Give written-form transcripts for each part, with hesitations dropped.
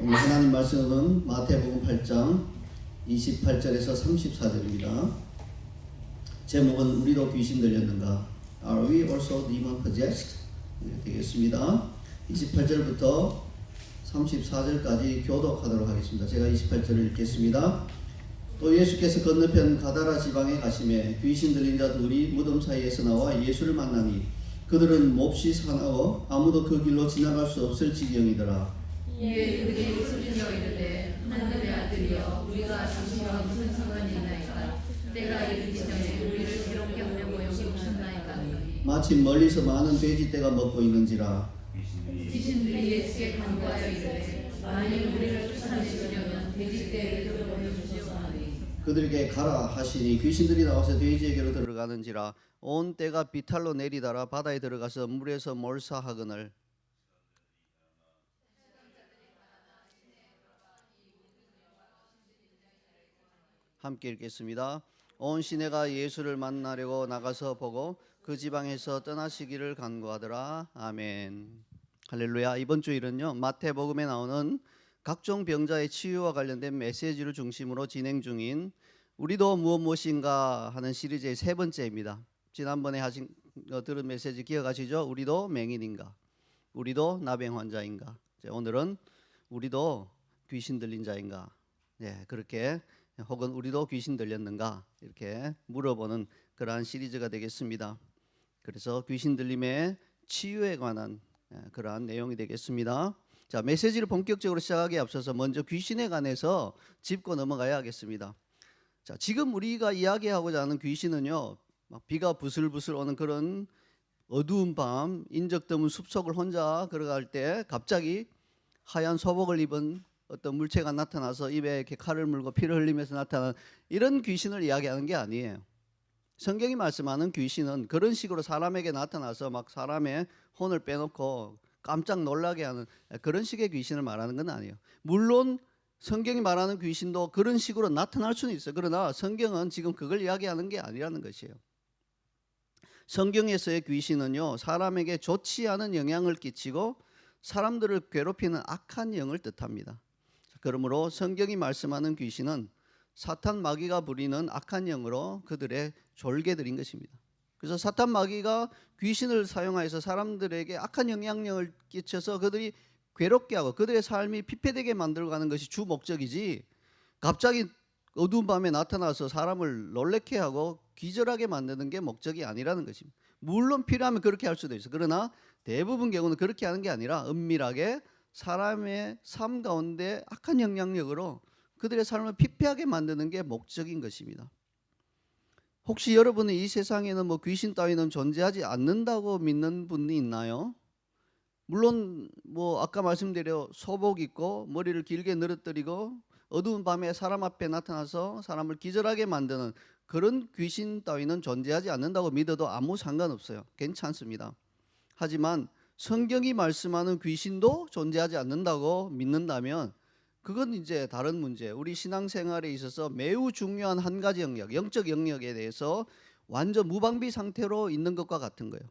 오늘 하나님 말씀은 마태복음 8장 28절에서 34절입니다. 제목은 우리도 귀신 들렸는가? Are we also demon possessed? 되겠습니다. 28절부터 34절까지 교독하도록 하겠습니다. 제가 28절을 읽겠습니다. 또 예수께서 건너편 가다라 지방에 가시매 귀신 들린 자 둘이 무덤 사이에서 나와 예수를 만나니 그들은 몹시 사나워 아무도 그 길로 지나갈 수 없을 지경이더라. 이에 그들이 소리내어 이르되 하나님의 아들이여 우리가 당신과 무슨 상관이 있나이까? 때가 이르기 전에 우리를 괴롭게 하려고 여기 오셨나이까? 마침 멀리서 많은 돼지떼가 먹고 있는지라. 귀신들이 예수께 간구하여 이르되 만일 우리를 쫓아내시려면 돼지떼를 보여주소서 하니 그들에게 가라 하시니 귀신들이 나와서 돼지에게로 들어가는지라. 온 떼가 비탈로 내리다라 바다에 들어가서 물에서 몰사하거늘. 함께 읽겠습니다. 온 시내가 예수를 만나려고 나가서 보고 그 지방에서 떠나시기를 간구하더라. 아멘. 할렐루야. 이번 주일은요 마태복음에 나오는 각종 병자의 치유와 관련된 메시지를 중심으로 진행 중인 우리도 무엇인가 하는 시리즈의 세 번째입니다. 지난번에 들은 메시지 기억하시죠? 우리도 맹인인가? 우리도 나병 환자인가? 오늘은 우리도 귀신 들린 자인가? 그렇게 혹은 우리도 귀신 들렸는가? 이렇게 물어보는 그러한 시리즈가 되겠습니다. 그래서 귀신 들림의 치유에 관한 그러한 내용이 되겠습니다. 자, 메시지를 본격적으로 시작하기에 앞서서 먼저 귀신에 관해서 짚고 넘어가야 하겠습니다. 자, 지금 우리가 이야기하고자 하는 귀신은요, 막 비가 부슬부슬 오는 그런 어두운 밤, 인적 드문 숲속을 혼자 걸어갈 때 갑자기 하얀 소복을 입은 어떤 물체가 나타나서 입에 이렇게 칼을 물고 피를 흘리면서 나타나는 이런 귀신을 이야기하는 게 아니에요. 성경이 말씀하는 귀신은 그런 식으로 사람에게 나타나서 막 사람의 혼을 빼놓고 깜짝 놀라게 하는 그런 식의 귀신을 말하는 건 아니에요. 물론 성경이 말하는 귀신도 그런 식으로 나타날 수는 있어요. 그러나 성경은 지금 그걸 이야기하는 게 아니라는 것이에요. 성경에서의 귀신은요, 사람에게 좋지 않은 영향을 끼치고 사람들을 괴롭히는 악한 영을 뜻합니다. 그러므로 성경이 말씀하는 귀신은 사탄 마귀가 부리는 악한 영으로 그들의 졸개들인 것입니다. 그래서 사탄 마귀가 귀신을 사용하여서 사람들에게 악한 영향력을 끼쳐서 그들이 괴롭게 하고 그들의 삶이 피폐되게 만들고 가는 것이 주 목적이지, 갑자기 어두운 밤에 나타나서 사람을 놀래게 하고 기절하게 만드는 게 목적이 아니라는 것입니다. 물론 필요하면 그렇게 할 수도 있어요. 그러나 대부분 경우는 그렇게 하는 게 아니라 은밀하게 사람의 삶 가운데 악한 영향력으로 그들의 삶을 피폐하게 만드는 게 목적인 것입니다. 혹시 여러분은 이 세상에는 뭐 귀신 따위는 존재하지 않는다고 믿는 분이 있나요? 물론 뭐 아까 말씀드려 소복 입고 머리를 길게 늘어뜨리고 어두운 밤에 사람 앞에 나타나서 사람을 기절하게 만드는 그런 귀신 따위는 존재하지 않는다고 믿어도 아무 상관없어요. 괜찮습니다. 하지만 성경이 말씀하는 귀신도 존재하지 않는다고 믿는다면 그건 이제 다른 문제. 우리 신앙생활에 있어서 매우 중요한 한 가지 영역, 영적 영역에 대해서 완전 무방비 상태로 있는 것과 같은 거예요.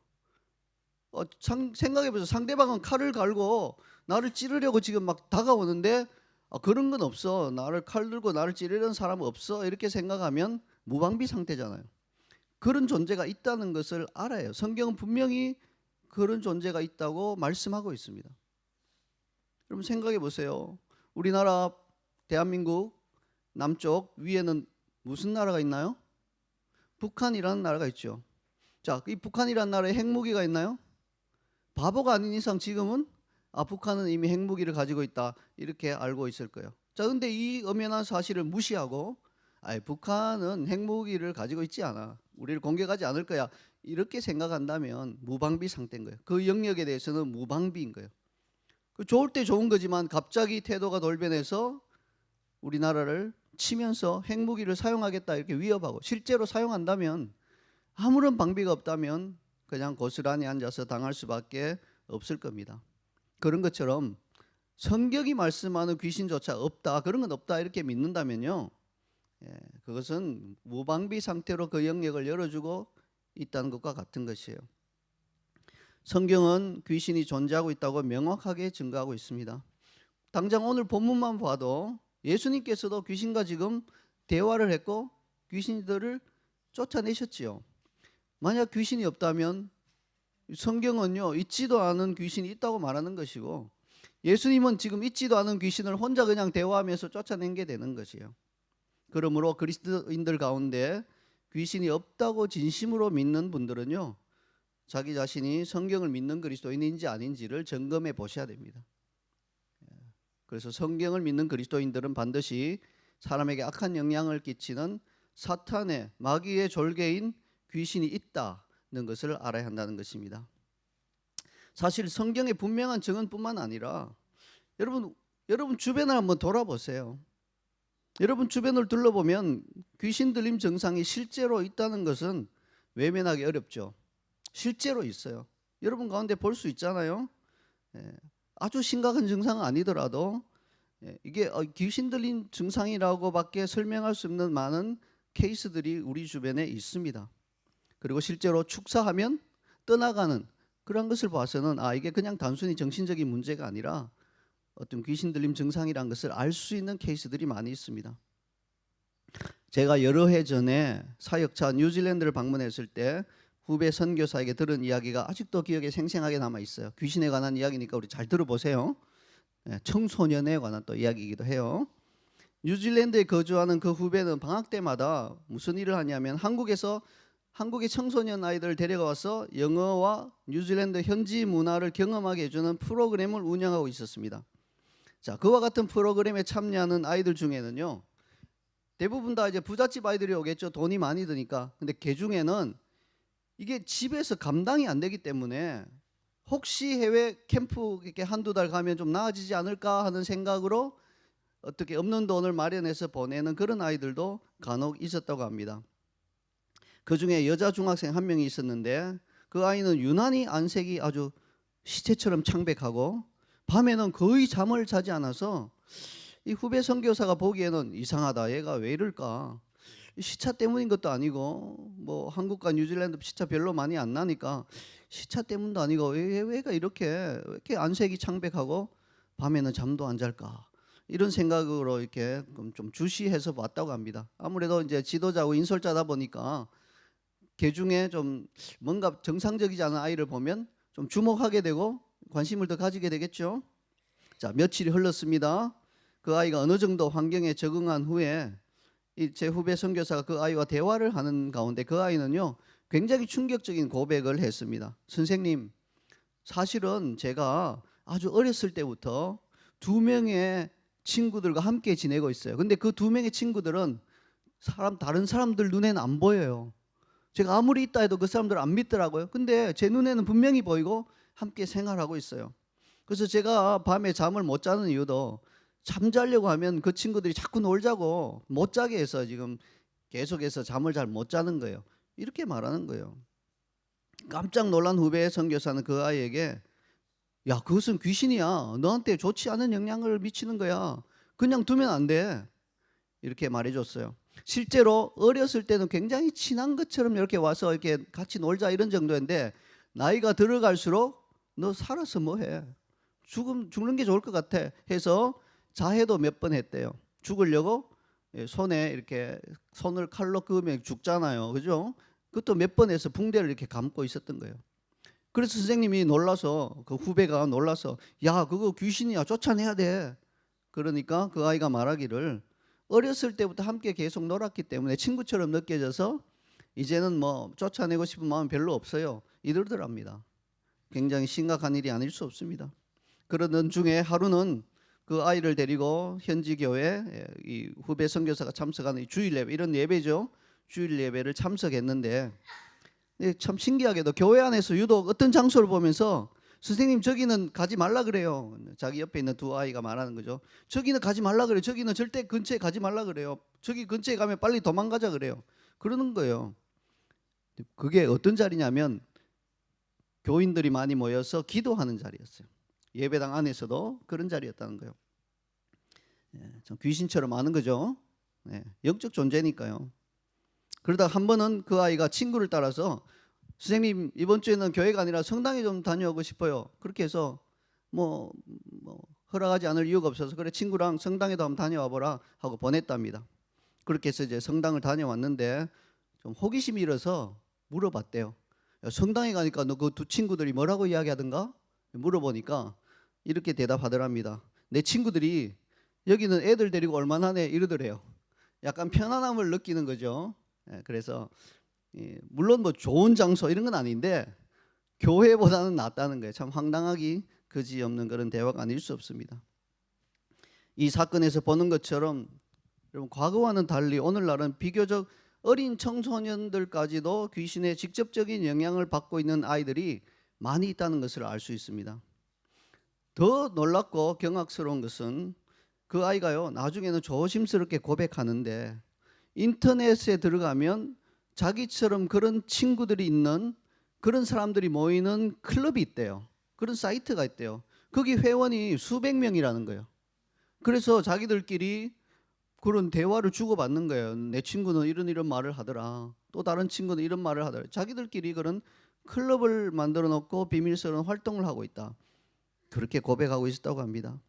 생각해보세요. 상대방은 칼을 갈고 나를 찌르려고 지금 막 다가오는데 그런 건 없어. 나를 칼 들고 나를 찌르려는 사람은 없어. 이렇게 생각하면 무방비 상태잖아요. 그런 존재가 있다는 것을 알아요. 성경은 분명히 그런 존재가 있다고 말씀하고 있습니다. 여러분 생각해 보세요. 우리나라 대한민국 남쪽 위에는 무슨 나라가 있나요? 북한이라는 나라가 있죠. 자, 이 북한이라는 나라에 핵무기가 있나요? 바보가 아닌 이상 지금은 북한은 이미 핵무기를 가지고 있다 이렇게 알고 있을 거예요. 자, 근데 이 엄연한 사실을 무시하고 북한은 핵무기를 가지고 있지 않아, 우리를 공격하지 않을 거야, 이렇게 생각한다면 무방비 상태인 거예요. 그 영역에 대해서는 무방비인 거예요. 좋을 때 좋은 거지만 갑자기 태도가 돌변해서 우리나라를 치면서 핵무기를 사용하겠다 이렇게 위협하고 실제로 사용한다면 아무런 방비가 없다면 그냥 고스란히 앉아서 당할 수밖에 없을 겁니다. 그런 것처럼 성경이 말씀하는 귀신조차 없다, 그런 건 없다 이렇게 믿는다면요, 그것은 무방비 상태로 그 영역을 열어주고 있다는 것과 같은 것이에요. 성경은 귀신이 존재하고 있다고 명확하게 증거하고 있습니다. 당장 오늘 본문만 봐도 예수님께서도 귀신과 지금 대화를 했고 귀신들을 쫓아내셨지요. 만약 귀신이 없다면 성경은요, 있지도 않은 귀신이 있다고 말하는 것이고 예수님은 지금 있지도 않은 귀신을 혼자 그냥 대화하면서 쫓아낸 게 되는 것이에요. 그러므로 그리스도인들 가운데 귀신이 없다고 진심으로 믿는 분들은요, 자기 자신이 성경을 믿는 그리스도인인지 아닌지를 점검해 보셔야 됩니다. 그래서 성경을 믿는 그리스도인들은 반드시 사람에게 악한 영향을 끼치는 사탄의 마귀의 졸개인 귀신이 있다는 것을 알아야 한다는 것입니다. 사실 성경의 분명한 증언뿐만 아니라 여러분 주변을 한번 돌아보세요. 여러분 주변을 둘러보면 귀신 들림 증상이 실제로 있다는 것은 외면하기 어렵죠. 실제로 있어요. 여러분 가운데 볼 수 있잖아요. 아주 심각한 증상은 아니더라도 이게 귀신 들린 증상이라고밖에 설명할 수 없는 많은 케이스들이 우리 주변에 있습니다. 그리고 실제로 축사하면 떠나가는 그런 것을 봐서는 이게 그냥 단순히 정신적인 문제가 아니라 어떤 귀신 들림 증상이라는 것을 알 수 있는 케이스들이 많이 있습니다. 제가 여러 해 전에 사역차 뉴질랜드를 방문했을 때 후배 선교사에게 들은 이야기가 아직도 기억에 생생하게 남아 있어요. 귀신에 관한 이야기니까 우리 잘 들어보세요. 청소년에 관한 또 이야기이기도 해요. 뉴질랜드에 거주하는 그 후배는 방학 때마다 무슨 일을 하냐면 한국의 청소년 아이들을 데려가서 영어와 뉴질랜드 현지 문화를 경험하게 해주는 프로그램을 운영하고 있었습니다. 자, 그와 같은 프로그램에 참여하는 아이들 중에는요, 대부분 다 이제 부잣집 아이들이 오겠죠. 돈이 많이 드니까. 근데 그 중에는 이게 집에서 감당이 안 되기 때문에 혹시 해외 캠프 이렇게 한두 달 가면 좀 나아지지 않을까 하는 생각으로 어떻게 없는 돈을 마련해서 보내는 그런 아이들도 간혹 있었다고 합니다. 그 중에 여자 중학생 한 명이 있었는데 그 아이는 유난히 안색이 아주 시체처럼 창백하고 밤에는 거의 잠을 자지 않아서 이 후배 선교사가 보기에는 이상하다, 얘가 왜 이럴까, 시차 때문인 것도 아니고 뭐 한국과 뉴질랜드 시차 별로 많이 안 나니까 시차 때문도 아니고 왜 얘가 왜 이렇게 안색이 창백하고 밤에는 잠도 안 잘까, 이런 생각으로 이렇게 좀 주시해서 봤다고 합니다. 아무래도 이제 지도자고 인솔자다 보니까 개 중에 좀 뭔가 정상적이지 않은 아이를 보면 좀 주목하게 되고 관심을 더 가지게 되겠죠. 자, 며칠이 흘렀습니다. 그 아이가 어느 정도 환경에 적응한 후에 제 후배 선교사가 그 아이와 대화를 하는 가운데 그 아이는요, 굉장히 충격적인 고백을 했습니다. 선생님, 사실은 제가 아주 어렸을 때부터 2명의 친구들과 함께 지내고 있어요. 근데 그 2명의 친구들은 다른 사람들 눈에는 안 보여요. 제가 아무리 있다 해도 그 사람들 안 믿더라고요. 근데 제 눈에는 분명히 보이고 함께 생활하고 있어요. 그래서 제가 밤에 잠을 못 자는 이유도 잠자려고 하면 그 친구들이 자꾸 놀자고 못 자게 해서 지금 계속해서 잠을 잘 못 자는 거예요. 이렇게 말하는 거예요. 깜짝 놀란 후배 선교사는 그 아이에게, 야, 그것은 귀신이야. 너한테 좋지 않은 영향을 미치는 거야. 그냥 두면 안 돼. 이렇게 말해줬어요. 실제로 어렸을 때는 굉장히 친한 것처럼 이렇게 와서 이렇게 같이 놀자 이런 정도인데 나이가 들어갈수록 너 살아서 뭐해? 죽는 게 좋을 것 같아 해서 자해도 몇 번 했대요. 죽으려고 손에 이렇게 손을 칼로 그으면 죽잖아요. 그죠? 그것도 몇 번 해서 붕대를 이렇게 감고 있었던 거예요. 그래서 선생님이 놀라서, 그 후배가 놀라서, 야, 그거 귀신이야, 쫓아내야 돼. 그러니까 그 아이가 말하기를 어렸을 때부터 함께 계속 놀았기 때문에 친구처럼 느껴져서 이제는 뭐 쫓아내고 싶은 마음은 별로 없어요, 이러더랍니다. 굉장히 심각한 일이 아닐 수 없습니다. 그러던 중에 하루는 그 아이를 데리고 현지 교회, 이 후배 선교사가 참석하는 주일 예배, 이런 예배죠, 주일 예배를 참석했는데 참 신기하게도 교회 안에서 유독 어떤 장소를 보면서 선생님 저기는 가지 말라 그래요. 자기 옆에 있는 두 아이가 말하는 거죠. 저기는 가지 말라 그래요. 저기는 절대 근처에 가지 말라 그래요. 저기 근처에 가면 빨리 도망가자 그래요. 그러는 거예요. 그게 어떤 자리냐면 교인들이 많이 모여서 기도하는 자리였어요. 예배당 안에서도 그런 자리였다는 거예요. 좀 귀신처럼 아는 거죠. 영적 존재니까요. 그러다 한 번은 그 아이가 친구를 따라서 선생님 이번 주에는 교회가 아니라 성당에 좀 다녀오고 싶어요. 그렇게 해서 뭐 허락하지 않을 이유가 없어서 그래 친구랑 성당에도 한번 다녀와 보라 하고 보냈답니다. 그렇게 해서 이제 성당을 다녀왔는데 좀 호기심이 일어서 물어봤대요. 야, 성당에 가니까 너 그 두 친구들이 뭐라고 이야기하던가? 물어보니까 이렇게 대답하더랍니다. 내 친구들이 여기는 애들 데리고 얼마나 내 이러더래요. 약간 편안함을 느끼는 거죠. 그래서 물론 뭐 좋은 장소 이런 건 아닌데 교회보다는 낫다는 거예요. 참 황당하기 그지없는 그런 대화가 아닐 수 없습니다. 이 사건에서 보는 것처럼 여러분 과거와는 달리 오늘날은 비교적 어린 청소년들까지도 귀신의 직접적인 영향을 받고 있는 아이들이 많이 있다는 것을 알 수 있습니다. 더 놀랍고 경악스러운 것은 그 아이가요 나중에는 조심스럽게 고백하는데 인터넷에 들어가면 자기처럼 그런 친구들이 있는 그런 사람들이 모이는 클럽이 있대요. 그런 사이트가 있대요. 거기 회원이 수백 명이라는 거예요. 그래서 자기들끼리 그런 대화를 주고받는 거예요. 내 친구는 이런 말을 하더라. 또 다른 친구는 이런 말을 하더라. 자기들끼리 그런 클럽을 만들어 놓고 비밀스러운 활동을 하고 있다. 그렇게 고백하고 있었다고 합니다.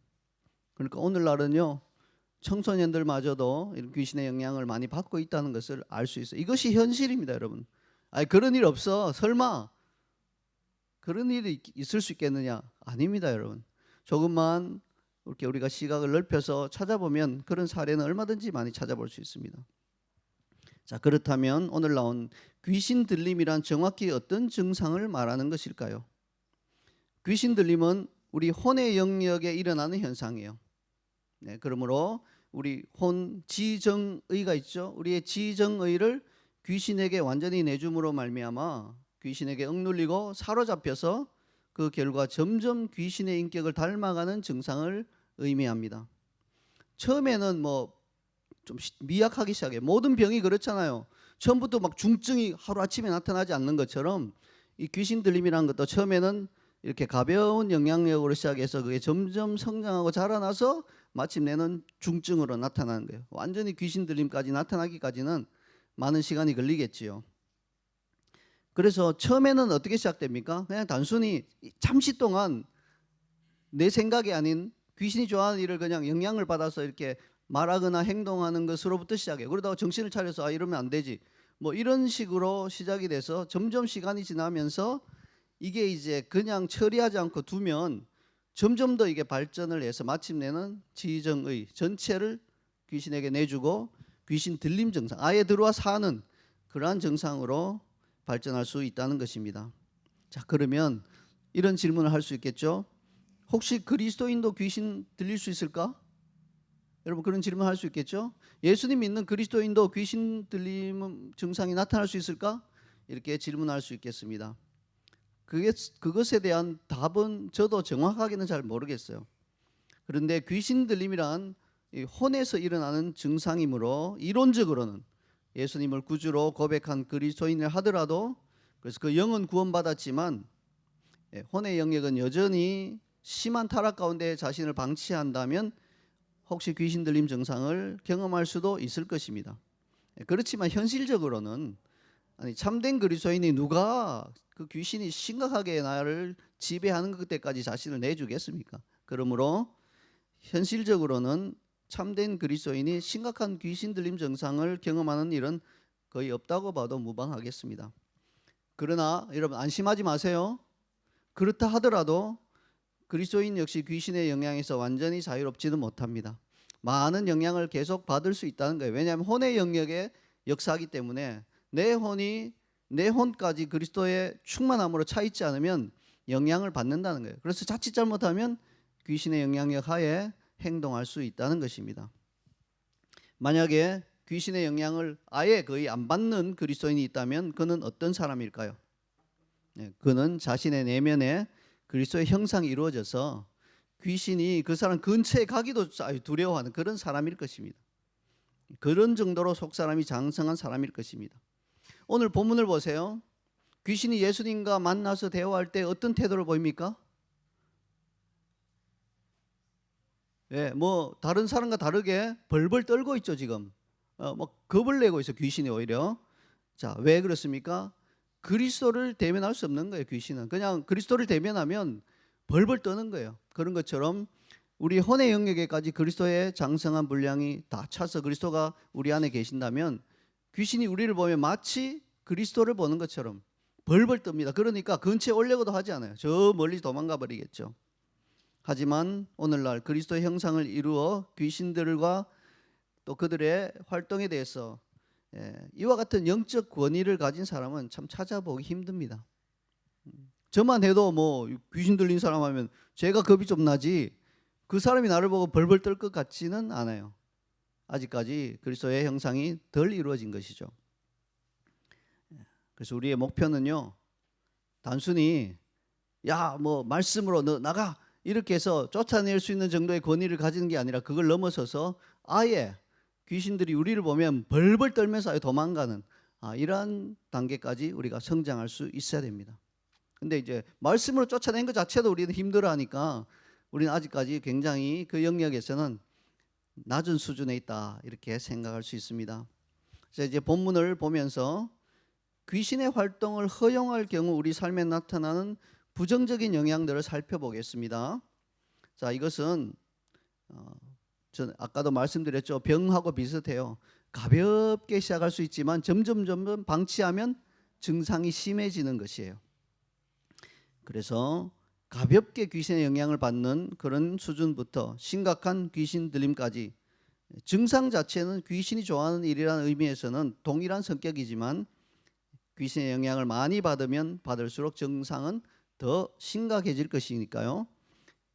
그러니까 오늘날은요 청소년들마저도 이런 귀신의 영향을 많이 받고 있다는 것을 알 수 있어요. 이것이 현실입니다, 여러분. 아니 그런 일 없어. 설마 그런 일이 있을 수 있겠느냐? 아닙니다, 여러분. 조금만 이렇게 우리가 시각을 넓혀서 찾아보면 그런 사례는 얼마든지 많이 찾아볼 수 있습니다. 자, 그렇다면 오늘 나온 귀신 들림이란 정확히 어떤 증상을 말하는 것일까요? 귀신 들림은 우리 혼의 영역에 일어나는 현상이에요. 네, 그러므로 우리 혼 지정의가 있죠. 우리의 지정의를 귀신에게 완전히 내줌으로 말미암아 귀신에게 억눌리고 사로잡혀서 그 결과 점점 귀신의 인격을 닮아가는 증상을 의미합니다. 처음에는 뭐 좀 미약하기 시작해요. 모든 병이 그렇잖아요. 처음부터 막 중증이 하루아침에 나타나지 않는 것처럼 이 귀신 들림이라는 것도 처음에는 이렇게 가벼운 영향력으로 시작해서 그게 점점 성장하고 자라나서 마침내는 중증으로 나타나는 거예요. 완전히 귀신 들림까지 나타나기까지는 많은 시간이 걸리겠지요. 그래서 처음에는 어떻게 시작됩니까? 그냥 단순히 잠시 동안 내 생각이 아닌 귀신이 좋아하는 일을 그냥 영향을 받아서 이렇게 말하거나 행동하는 것으로부터 시작해요. 그러다가 정신을 차려서 이러면 안 되지. 뭐 이런 식으로 시작이 돼서 점점 시간이 지나면서 이게 이제 그냥 처리하지 않고 두면 점점 더 이게 발전을 해서 마침내는 지정의 전체를 귀신에게 내주고 귀신 들림 증상, 아예 들어와 사는 그러한 증상으로 발전할 수 있다는 것입니다. 자, 그러면 이런 질문을 할 수 있겠죠. 혹시 그리스도인도 귀신 들릴 수 있을까? 여러분 그런 질문 할 수 있겠죠. 예수님 믿는 그리스도인도 귀신 들림 증상이 나타날 수 있을까? 이렇게 질문할 수 있겠습니다. 그것에 대한 답은 저도 정확하게는 잘 모르겠어요. 그런데 귀신 들림이란 혼에서 일어나는 증상이므로 이론적으로는 예수님을 구주로 고백한 그리스도인을 하더라도 그래서 그 영은 구원받았지만 혼의 영역은 여전히 심한 타락 가운데 자신을 방치한다면 혹시 귀신 들림 증상을 경험할 수도 있을 것입니다. 그렇지만 현실적으로는 아니 참된 그리스도인이 누가 그 귀신이 심각하게 나를 지배하는 그때까지 자신을 내주겠습니까? 그러므로 현실적으로는 참된 그리스도인이 심각한 귀신 들림 증상을 경험하는 일은 거의 없다고 봐도 무방하겠습니다. 그러나 여러분 안심하지 마세요. 그렇다 하더라도 그리스도인 역시 귀신의 영향에서 완전히 자유롭지는 못합니다. 많은 영향을 계속 받을 수 있다는 거예요. 왜냐하면 혼의 영역에 역사하기 때문에 내 혼까지 그리스도의 충만함으로 차 있지 않으면 영향을 받는다는 거예요. 그래서 자칫 잘못하면 귀신의 영향력 하에 행동할 수 있다는 것입니다. 만약에 귀신의 영향을 아예 거의 안 받는 그리스도인이 있다면 그는 어떤 사람일까요? 그는 자신의 내면에 그리스도의 형상이 이루어져서 귀신이 그 사람 근처에 가기도 두려워하는 그런 사람일 것입니다. 그런 정도로 속사람이 장성한 사람일 것입니다. 오늘 본문을 보세요. 귀신이 예수님과 만나서 대화할 때 어떤 태도를 보입니까? 뭐 다른 사람과 다르게 벌벌 떨고 있죠 지금. 겁을 내고 있어 귀신이 오히려. 자, 왜 그렇습니까? 그리스도를 대면할 수 없는 거예요. 귀신은 그냥 그리스도를 대면하면 벌벌 떠는 거예요. 그런 것처럼 우리 혼의 영역에까지 그리스도의 장성한 분량이 다 차서 그리스도가 우리 안에 계신다면 귀신이 우리를 보면 마치 그리스도를 보는 것처럼 벌벌 뜹니다. 그러니까 근처에 오려고도 하지 않아요. 저 멀리 도망가 버리겠죠. 하지만 오늘날 그리스도의 형상을 이루어 귀신들과 또 그들의 활동에 대해서 이와 같은 영적 권위를 가진 사람은 참 찾아보기 힘듭니다. 저만 해도 뭐 귀신 들린 사람 하면 제가 겁이 좀 나지 그 사람이 나를 보고 벌벌 떨 것 같지는 않아요. 아직까지 그리스도의 형상이 덜 이루어진 것이죠. 그래서 우리의 목표는요, 단순히 야 뭐 말씀으로 너 나가 이렇게 해서 쫓아낼 수 있는 정도의 권위를 가지는 게 아니라 그걸 넘어서서 아예 귀신들이 우리를 보면 벌벌 떨면서 아예 도망가는 이러한 단계까지 우리가 성장할 수 있어야 됩니다. 근데 이제 말씀으로 쫓아낸 것 자체도 우리는 힘들어하니까 우리는 아직까지 굉장히 그 영역에서는 낮은 수준에 있다 이렇게 생각할 수 있습니다. 그래서 이제 본문을 보면서 귀신의 활동을 허용할 경우 우리 삶에 나타나는 부정적인 영향들을 살펴보겠습니다. 자, 이것은 전 아까도 말씀드렸죠. 병하고 비슷해요. 가볍게 시작할 수 있지만 점점 방치하면 증상이 심해지는 것이에요. 그래서 가볍게 귀신의 영향을 받는 그런 수준부터 심각한 귀신 들림까지 증상 자체는 귀신이 좋아하는 일이라는 의미에서는 동일한 성격이지만 귀신의 영향을 많이 받으면 받을수록 증상은 더 심각해질 것이니까요.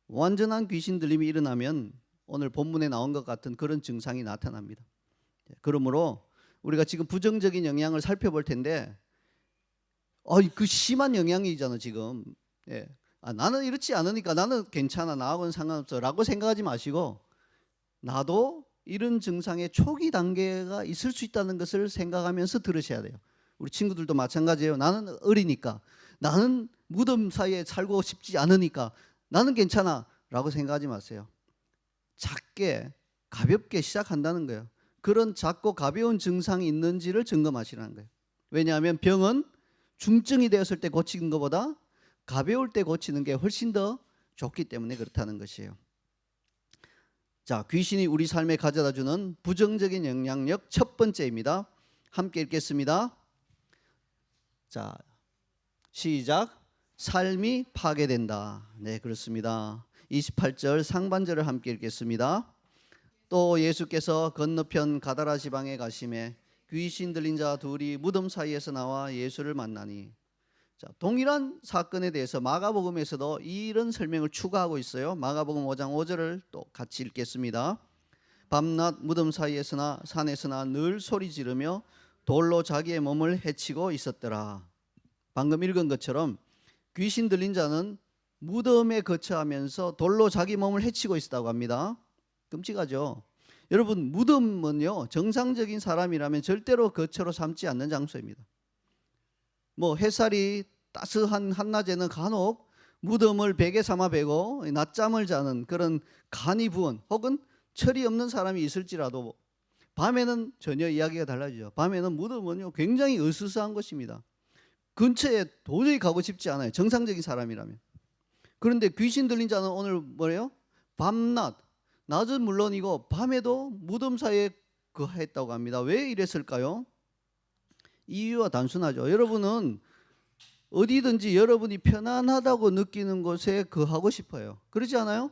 완전한 귀신 들림이 일어나면 오늘 본문에 나온 것 같은 그런 증상이 나타납니다. 그러므로 우리가 지금 부정적인 영향을 살펴볼 텐데 그 심한 영향이잖아 지금. 나는 이렇지 않으니까 나는 괜찮아 나하고는 상관없어 라고 생각하지 마시고 나도 이런 증상의 초기 단계가 있을 수 있다는 것을 생각하면서 들으셔야 돼요. 우리 친구들도 마찬가지예요. 나는 어리니까 나는 무덤 사이에 살고 싶지 않으니까 나는 괜찮아 라고 생각하지 마세요. 작게 가볍게 시작한다는 거예요. 그런 작고 가벼운 증상이 있는지를 점검하시라는 거예요. 왜냐하면 병은 중증이 되었을 때 고치는 것보다 가벼울 때 고치는 게 훨씬 더 좋기 때문에 그렇다는 것이에요. 자, 귀신이 우리 삶에 가져다주는 부정적인 영향력 첫 번째입니다. 함께 읽겠습니다. 자, 시작. 삶이 파괴된다. 네, 그렇습니다. 28절 상반절을 함께 읽겠습니다. 또 예수께서 건너편 가다라 지방에 가심에 귀신 들린 자 둘이 무덤 사이에서 나와 예수를 만나니. 자, 동일한 사건에 대해서 마가복음에서도 이런 설명을 추가하고 있어요. 마가복음 5장 5절을 또 같이 읽겠습니다. 밤낮 무덤 사이에서나 산에서나 늘 소리 지르며 돌로 자기의 몸을 해치고 있었더라. 방금 읽은 것처럼 귀신 들린 자는 무덤에 거처하면서 돌로 자기 몸을 해치고 있었다고 합니다. 끔찍하죠. 여러분, 무덤은요 정상적인 사람이라면 절대로 거처로 삼지 않는 장소입니다. 뭐 햇살이 따스한 한낮에는 간혹 무덤을 베개 삼아 베고 낮잠을 자는 그런 간이 부은 혹은 철이 없는 사람이 있을지라도 밤에는 전혀 이야기가 달라지죠. 밤에는 무덤은요 굉장히 으스스한 것입니다. 근처에 도저히 가고 싶지 않아요. 정상적인 사람이라면. 그런데 귀신 들린 자는 오늘 뭐래요? 밤낮, 낮은 물론이고 밤에도 무덤 사이에 거했다고 합니다. 왜 이랬을까요? 이유가 단순하죠. 여러분은 어디든지 여러분이 편안하다고 느끼는 곳에 거하고 싶어요. 그렇지 않아요?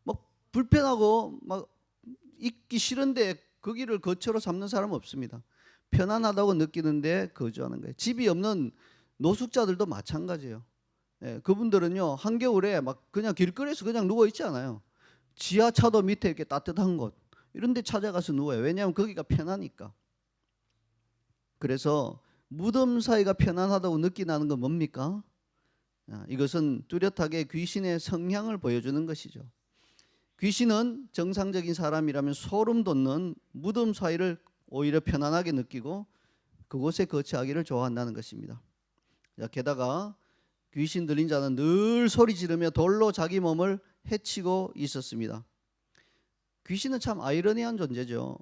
막 불편하고 막 있기 싫은데 거기를 거처로 삼는 사람은 없습니다. 편안하다고 느끼는데 거주하는 거예요. 집이 없는 노숙자들도 마찬가지예요. 그분들은요 한겨울에 막 그냥 길거리에서 그냥 누워 있지 않아요. 지하차도 밑에 이렇게 따뜻한 곳 이런 데 찾아가서 누워요. 왜냐하면 거기가 편하니까. 그래서 무덤 사이가 편안하다고 느끼는 건 뭡니까? 이것은 뚜렷하게 귀신의 성향을 보여주는 것이죠. 귀신은 정상적인 사람이라면 소름 돋는 무덤 사이를 오히려 편안하게 느끼고 그곳에 거처하기를 좋아한다는 것입니다. 게다가 귀신 들린 자는 늘 소리 지르며 돌로 자기 몸을 해치고 있었습니다. 귀신은 참 아이러니한 존재죠.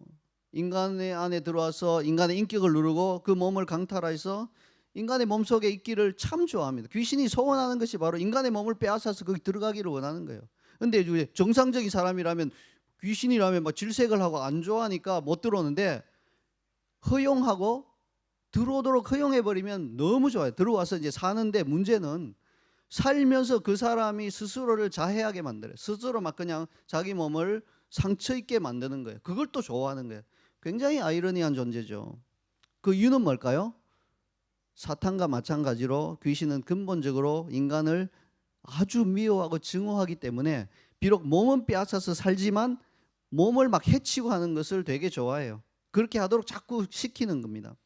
인간의 안에 들어와서 인간의 인격을 누르고 그 몸을 강탈해서 인간의 몸속에 있기를 참 좋아합니다. 귀신이 소원하는 것이 바로 인간의 몸을 빼앗아서 거기 들어가기를 원하는 거예요. 근데 이제 정상적인 사람이라면 귀신이라면 막 질색을 하고 안 좋아하니까 못 들어오는데 허용하고 들어오도록 허용해 버리면 너무 좋아요. 들어와서 이제 사는데 문제는 살면서 그 사람이 스스로를 자해하게 만들어요. 스스로 막 그냥 자기 몸을 상처 입게 만드는 거예요. 그걸 또 좋아하는 거예요. 굉장히 아이러니한 존재죠. 그 이유는 뭘까요? 사탄과 마찬가지로 귀신은 근본적으로 인간을 아주 미워하고 증오하기 때문에 비록 몸은 빼앗아서 살지만 몸을 막 해치고 하는 것을 되게 좋아해요. 그렇게 하도록 자꾸 시키는 겁니다.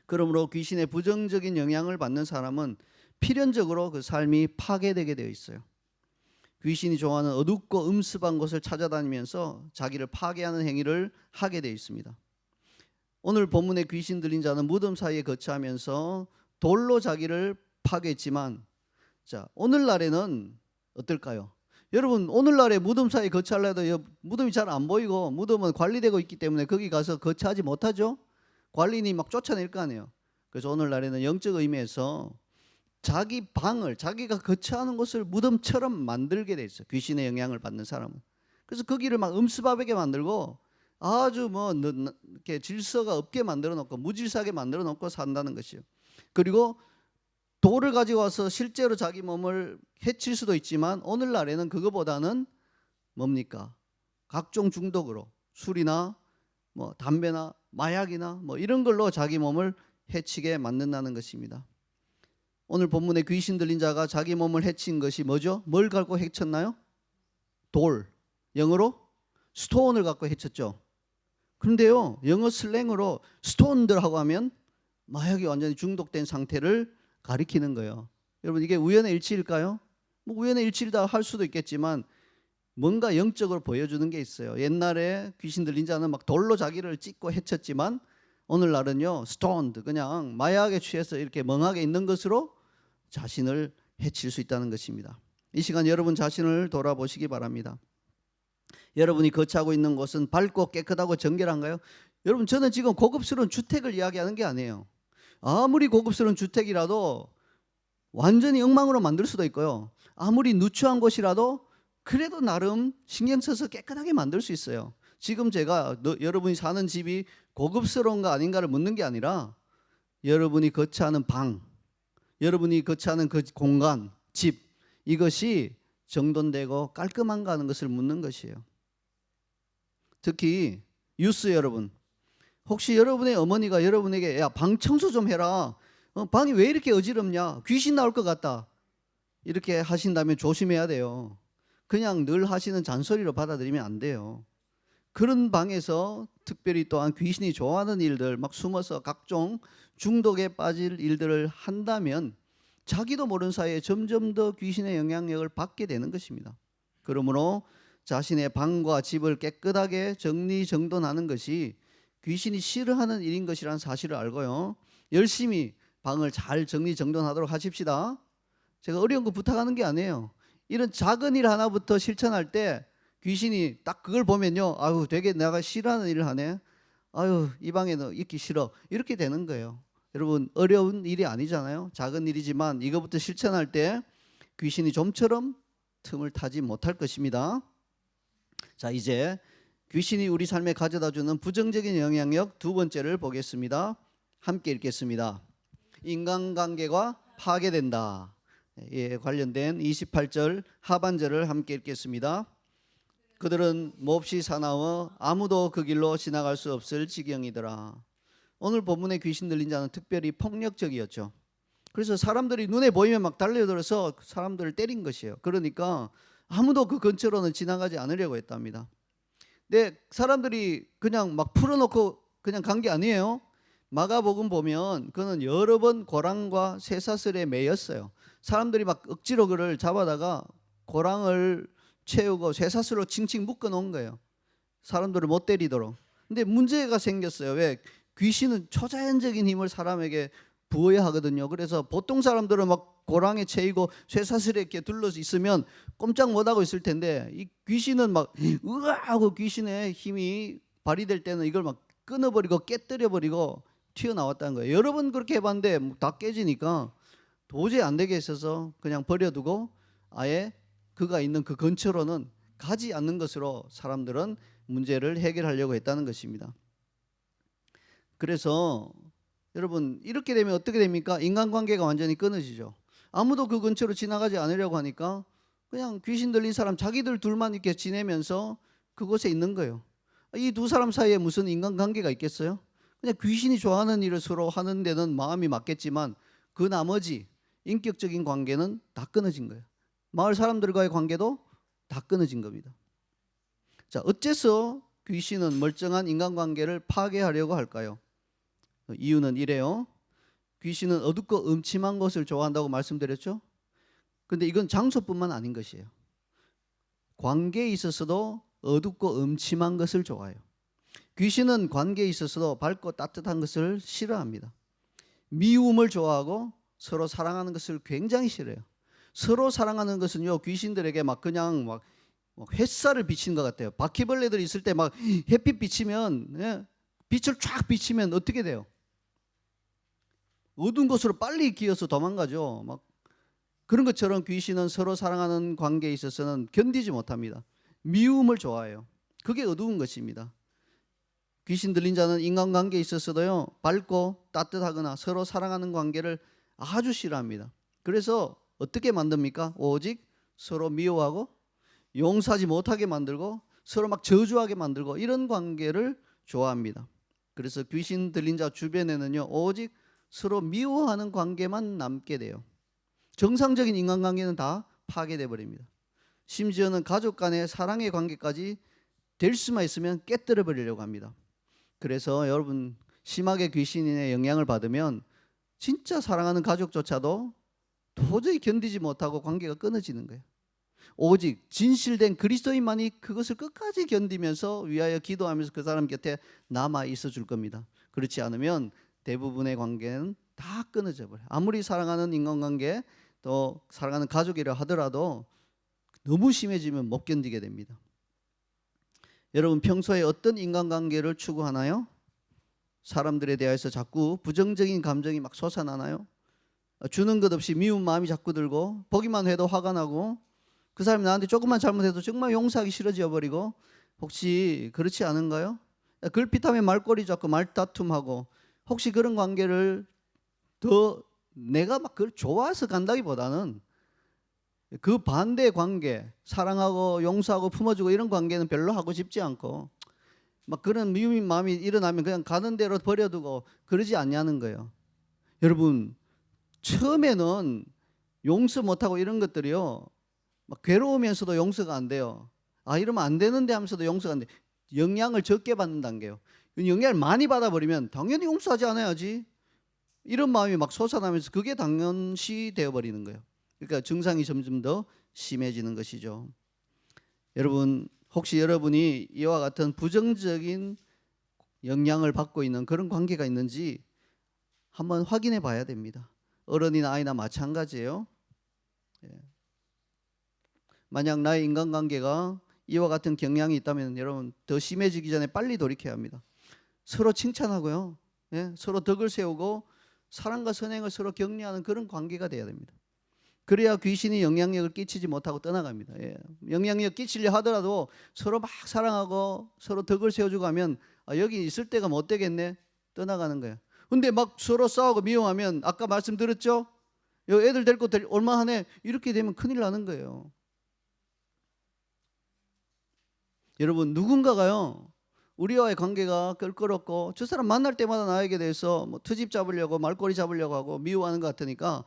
그러므로 귀신의 부정적인 영향을 받는 사람은 필연적으로 그 삶이 파괴되게 되어 있어요. 귀신이 좋아하는 어둡고 음습한 곳을 찾아다니면서 자기를 파괴하는 행위를 하게 되어 있습니다. 오늘 본문에 귀신 들린 자는 무덤 사이에 거처하면서 돌로 자기를 파괴했지만, 자, 오늘날에는 어떨까요? 여러분, 오늘날에 무덤 사이에 거처하려도 무덤이 잘 안 보이고 무덤은 관리되고 있기 때문에 거기 가서 거처하지 못하죠. 관리인이 막 쫓아낼 거 아니에요. 그래서 오늘날에는 영적 의미에서 자기 방을, 자기가 거처하는 곳을 무덤처럼 만들게 돼 있어요. 귀신의 영향을 받는 사람은. 그래서 거기를 막 음습하게 만들고 아주 뭐 이렇게 질서가 없게 만들어 놓고 무질서하게 만들어 놓고 산다는 것이요. 그리고 돌을 가지고 와서 실제로 자기 몸을 해칠 수도 있지만 오늘날에는 그거보다는 뭡니까? 각종 중독으로 술이나 뭐 담배나 마약이나 뭐 이런 걸로 자기 몸을 해치게 만든다는 것입니다. 오늘 본문에 귀신 들린 자가 자기 몸을 해친 것이 뭐죠? 뭘 갖고 해쳤나요? 돌, 영어로 스톤을 갖고 해쳤죠. 그런데요, 영어 슬랭으로 스톤들하고 하면 마약이 완전히 중독된 상태를 가리키는 거예요. 여러분, 이게 우연의 일치일까요? 뭐 우연의 일치다 할 수도 있겠지만 뭔가 영적으로 보여주는 게 있어요. 옛날에 귀신 들린 자는 막 돌로 자기를 찢고 해쳤지만 오늘날은요, 스톤드, 그냥 마약에 취해서 이렇게 멍하게 있는 것으로 자신을 해칠 수 있다는 것입니다. 이 시간 여러분 자신을 돌아보시기 바랍니다. 여러분이 거처하고 있는 곳은 밝고 깨끗하고 정결한가요? 여러분, 저는 지금 고급스러운 주택을 이야기하는 게 아니에요. 아무리 고급스러운 주택이라도 완전히 엉망으로 만들 수도 있고요. 아무리 누추한 곳이라도 그래도 나름 신경 써서 깨끗하게 만들 수 있어요. 지금 제가 여러분이 사는 집이 고급스러운가 아닌가를 묻는 게 아니라 여러분이 거처하는 방, 여러분이 거처하는 그 공간, 집, 이것이 정돈되고 깔끔한가 하는 것을 묻는 것이에요. 특히 유스 여러분, 혹시 여러분의 어머니가 여러분에게 야, 방 청소 좀 해라, 방이 왜 이렇게 어지럽냐, 귀신 나올 것 같다, 이렇게 하신다면 조심해야 돼요. 그냥 늘 하시는 잔소리로 받아들이면 안 돼요. 그런 방에서 특별히 또한 귀신이 좋아하는 일들, 막 숨어서 각종 중독에 빠질 일들을 한다면 자기도 모르는 사이에 점점 더 귀신의 영향력을 받게 되는 것입니다. 그러므로 자신의 방과 집을 깨끗하게 정리정돈하는 것이 귀신이 싫어하는 일인 것이라는 사실을 알고요, 열심히 방을 잘 정리정돈하도록 하십시다. 제가 어려운 거 부탁하는 게 아니에요. 이런 작은 일 하나부터 실천할 때 귀신이 딱 그걸 보면요, 아유 되게 내가 싫어하는 일을 하네, 아유 이 방에는 있기 싫어, 이렇게 되는 거예요. 여러분, 어려운 일이 아니잖아요. 작은 일이지만 이거부터 실천할 때 귀신이 좀처럼 틈을 타지 못할 것입니다. 자, 이제 귀신이 우리 삶에 가져다주는 부정적인 영향력 두 번째를 보겠습니다. 함께 읽겠습니다. 인간관계가 파괴된다. 예, 관련된 28절 하반절을 함께 읽겠습니다. 그들은 몹시 사나워 아무도 그 길로 지나갈 수 없을 지경이더라. 오늘 본문에 귀신 들린 자는 특별히 폭력적이었죠. 그래서 사람들이 눈에 보이면 막 달려들어서 사람들을 때린 것이에요. 그러니까 아무도 그 근처로는 지나가지 않으려고 했답니다. 근데 사람들이 그냥 막 풀어놓고 그냥 간 게 아니에요. 마가복음 보면 그는 여러 번 고랑과 쇠사슬에 매였어요. 사람들이 막 억지로 그를 잡아다가 고랑을 채우고 쇠사슬로 칭칭 묶어 놓은 거예요. 사람들을 못 때리도록. 근데 문제가 생겼어요. 왜? 귀신은 초자연적인 힘을 사람에게 부어야 하거든요. 그래서 보통 사람들은 막 고랑에 채이고 쇠사슬에 이렇게 둘러서 있으면 꼼짝 못하고 있을 텐데 이 귀신은 막 으아 하고 귀신의 힘이 발휘될 때는 이걸 막 끊어버리고 깨뜨려버리고 튀어나왔다는 거예요. 여러 번 그렇게 해봤는데 다 깨지니까 도저히 안 되게 있어서 그냥 버려두고 아예 그가 있는 그 근처로는 가지 않는 것으로 사람들은 문제를 해결하려고 했다는 것입니다. 그래서 여러분 이렇게 되면 어떻게 됩니까? 인간관계가 완전히 끊어지죠. 아무도 그 근처로 지나가지 않으려고 하니까 그냥 귀신 들린 사람 자기들 둘만 이렇게 지내면서 그곳에 있는 거예요. 이 두 사람 사이에 무슨 인간관계가 있겠어요? 그냥 귀신이 좋아하는 일을 서로 하는 데는 마음이 맞겠지만 그 나머지 인격적인 관계는 다 끊어진 거예요. 마을 사람들과의 관계도 다 끊어진 겁니다. 자, 어째서 귀신은 멀쩡한 인간관계를 파괴하려고 할까요? 이유는 이래요. 귀신은 어둡고 음침한 것을 좋아한다고 말씀드렸죠. 근데 이건 장소뿐만 아닌 것이에요. 관계에 있어서도 어둡고 음침한 것을 좋아해요. 귀신은 관계에 있어서도 밝고 따뜻한 것을 싫어합니다. 미움을 좋아하고 서로 사랑하는 것을 굉장히 싫어해요. 서로 사랑하는 것은요, 귀신들에게 막 그냥 막 햇살을 비치는 것 같아요. 바퀴벌레들이 있을 때 막 햇빛 비치면, 빛을 쫙 비치면 어떻게 돼요? 어두운 곳으로 빨리 기어서 도망가죠. 막 그런 것처럼 귀신은 서로 사랑하는 관계에 있어서는 견디지 못합니다. 미움을 좋아해요. 그게 어두운 것입니다. 귀신 들린 자는 인간관계에 있어서도요, 밝고 따뜻하거나 서로 사랑하는 관계를 아주 싫어합니다. 그래서 어떻게 만듭니까? 오직 서로 미워하고 용서하지 못하게 만들고 서로 막 저주하게 만들고 이런 관계를 좋아합니다. 그래서 귀신 들린 자 주변에는요, 오직 서로 미워하는 관계만 남게 돼요. 정상적인 인간관계는 다 파괴돼 버립니다. 심지어는 가족 간의 사랑의 관계까지 될 수만 있으면 깨뜨려 버리려고 합니다. 그래서 여러분 심하게 귀신의 영향을 받으면 진짜 사랑하는 가족조차도 도저히 견디지 못하고 관계가 끊어지는 거예요. 오직 진실된 그리스도인만이 그것을 끝까지 견디면서 위하여 기도하면서 그 사람 곁에 남아 있어 줄 겁니다. 그렇지 않으면 대부분의 관계는 다 끊어져 버려요. 아무리 사랑하는 인간관계 또 사랑하는 가족이라 하더라도 너무 심해지면 못 견디게 됩니다. 여러분 평소에 어떤 인간관계를 추구하나요? 사람들에 대해서 자꾸 부정적인 감정이 막 솟아나나요? 주는 것 없이 미운 마음이 자꾸 들고 보기만 해도 화가 나고 그 사람이 나한테 조금만 잘못해도 정말 용서하기 싫어져 버리고 혹시 그렇지 않은가요? 걸핏하면 말꼬리 잡고 말다툼하고 혹시 그런 관계를 더 내가 막 그걸 좋아서 간다기보다는 그 반대의 관계, 사랑하고 용서하고 품어주고 이런 관계는 별로 하고 싶지 않고 막 그런 미운 마음이 일어나면 그냥 가는 대로 버려두고 그러지 않냐는 거예요. 여러분 처음에는 용서 못하고 이런 것들이요 막 괴로우면서도 용서가 안 돼요. 아 이러면 안 되는데 하면서도 용서가 안 돼. 영향을 적게 받는 단계예요. 영향을 많이 받아버리면 당연히 용서하지 않아야지 이런 마음이 막 솟아나면서 그게 당연시 되어버리는 거예요. 그러니까 증상이 점점 더 심해지는 것이죠. 여러분 혹시 여러분이 이와 같은 부정적인 영향을 받고 있는 그런 관계가 있는지 한번 확인해 봐야 됩니다. 어른이나 아이나 마찬가지예요. 만약 나의 인간관계가 이와 같은 경향이 있다면 여러분 더 심해지기 전에 빨리 돌이켜야 합니다. 서로 칭찬하고요. 서로 덕을 세우고 사랑과 선행을 서로 격려하는 그런 관계가 돼야 됩니다. 그래야 귀신이 영향력을 끼치지 못하고 떠나갑니다. 영향력 끼치려 하더라도 서로 막 사랑하고 서로 덕을 세워주고 하면 여기 있을 때가 못 되겠네 떠나가는 거예요. 근데 막 서로 싸우고 미워하면 아까 말씀드렸죠? 애들 데리고 얼마 안에 이렇게 되면 큰일 나는 거예요. 여러분 누군가가요 우리와의 관계가 껄끄럽고 저 사람 만날 때마다 나에게 대해서 뭐 트집 잡으려고 말꼬리 잡으려고 하고 미워하는 것 같으니까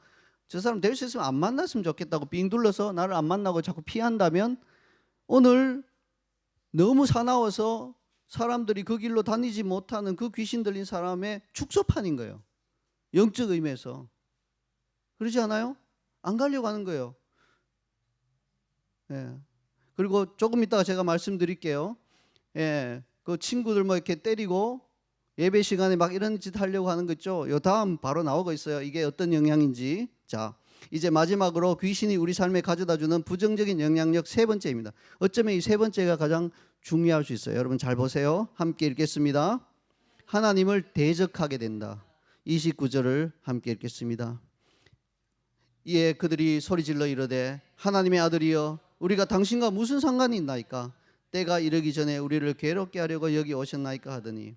저 사람 될 수 있으면 안 만났으면 좋겠다고 빙 둘러서 나를 안 만나고 자꾸 피한다면 오늘 너무 사나워서 사람들이 그 길로 다니지 못하는 그 귀신 들린 사람의 축소판인 거예요. 영적 의미에서. 그러지 않아요? 안 가려고 하는 거예요. 그리고 조금 이따가 제가 말씀드릴게요. 그 친구들 뭐 이렇게 때리고 예배 시간에 막 이런 짓 하려고 하는 거 있죠. 요 다음 바로 나오고 있어요. 이게 어떤 영향인지. 자, 이제 마지막으로 귀신이 우리 삶에 가져다주는 부정적인 영향력 세 번째입니다. 어쩌면 이 세 번째가 가장 중요할 수 있어요. 여러분 잘 보세요. 함께 읽겠습니다. 하나님을 대적하게 된다. 29절을 함께 읽겠습니다. 이에 그들이 소리질러 이르되 하나님의 아들이여 우리가 당신과 무슨 상관이 있나이까? 때가 이르기 전에 우리를 괴롭게 하려고 여기 오셨나이까 하더니,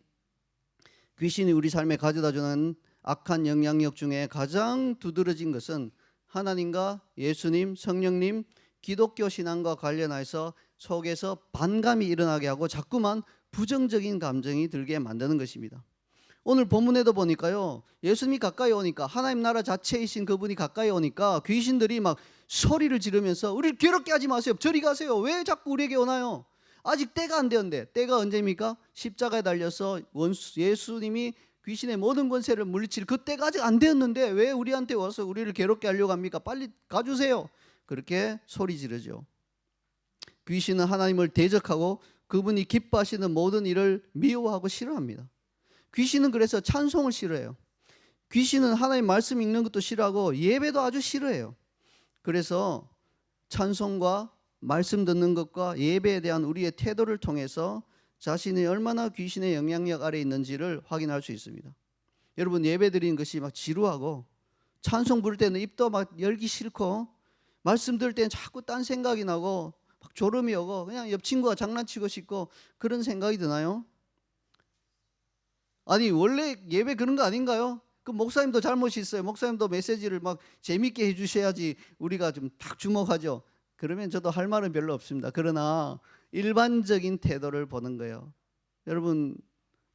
귀신이 우리 삶에 가져다주는 악한 영향력 중에 가장 두드러진 것은 하나님과 예수님, 성령님, 기독교 신앙과 관련해서 속에서 반감이 일어나게 하고 자꾸만 부정적인 감정이 들게 만드는 것입니다. 오늘 본문에도 보니까요, 예수님이 가까이 오니까, 하나님 나라 자체이신 그분이 가까이 오니까 귀신들이 막 소리를 지르면서 우리를 괴롭게 하지 마세요, 저리 가세요, 왜 자꾸 우리에게 오나요? 아직 때가 안 되었는데. 때가 언제입니까? 십자가에 달려서 예수님이 귀신의 모든 권세를 물리칠 그 때가 아직 안 되었는데 왜 우리한테 와서 우리를 괴롭게 하려고 합니까? 빨리 가주세요. 그렇게 소리 지르죠. 귀신은 하나님을 대적하고 그분이 기뻐하시는 모든 일을 미워하고 싫어합니다. 귀신은 그래서 찬송을 싫어해요. 귀신은 하나님 말씀 읽는 것도 싫어하고 예배도 아주 싫어해요. 그래서 찬송과 말씀 듣는 것과 예배에 대한 우리의 태도를 통해서 자신이 얼마나 귀신의 영향력 아래 있는지를 확인할 수 있습니다. 여러분, 예배 드리는 것이 막 지루하고, 찬송 부를 때는 입도 막 열기 싫고, 말씀 들을 때는 자꾸 딴 생각이 나고 막 졸음이 오고 그냥 옆 친구가 장난치고 싶고 그런 생각이 드나요? 아니, 원래 예배 그런 거 아닌가요? 그 목사님도 잘못이 있어요. 목사님도 메시지를 막 재밌게 해주셔야지 우리가 좀 딱 주목하죠. 그러면 저도 할 말은 별로 없습니다. 그러나 일반적인 태도를 보는 거예요. 여러분,